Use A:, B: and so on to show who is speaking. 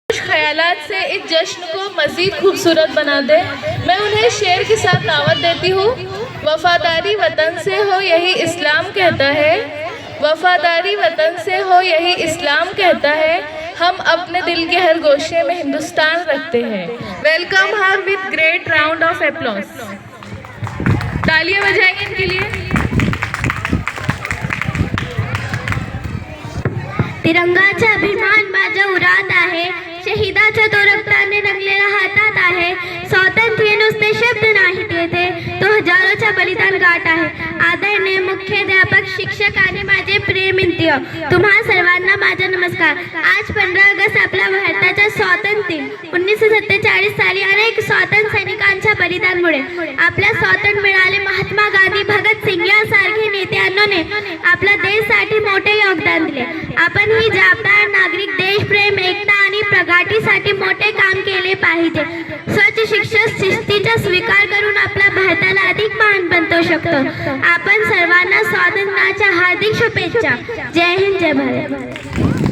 A: कुछ ख्यालात से इस जश्न को मज़ीद खूबसूरत बना दे। मैं उन्हें शेर के साथ दावत देती हूँ। वफादारी वतन से हो यही इस्लाम कहता है, वफादारी वतन से हो यही इस्लाम कहता है। हम अपने दिल के हर गोशे में हिंदुस्तान रखते हैं। Welcome her with great round of applause. तालियां बजाएंगे इनके लिए।
B: तिरंगाचा अभिमान माझ्या उरात आहे, शहीदाच्या तो रक्ताने रंगलेला हातात आहे. स्वातंत्र्य नुसते शब्द नाहीत येथे, तो हजारोच्या बलिदान गाठ आहे. आदरणीय मुख्याध्यापक, शिक्षक आणि माझे प्रेमिंत्य, तुम्हा सर्वांना माझा नमस्कार. आज 15 ऑगस्ट आपल्या भारताच्या स्वातंत्र्य 1947 साली अनेक स्वातंत्र्य सैनिकांच्या बलिदानामुळे आपल्या स्वातंत्र्य मिळाले. महात्मा गांधी, भगत सिंग यासारखे नेत्यांनी आपल्या देशासाठी मोठे योगदान दिले. आपण ही जबाबदार नागरिक देशप्रेम, एकता आणि प्रगतीसाठी मोठे काम केले पाहिजे. स्वच्छ शिक्षण शिस्तीचा स्वीकार करून आपल्या भारताला अधिक महान बनवू शकतो. आपण सर्वांना स्वातंत्र्याच्या हार्दिक शुभेच्छा. जय हिंद, जय भारत.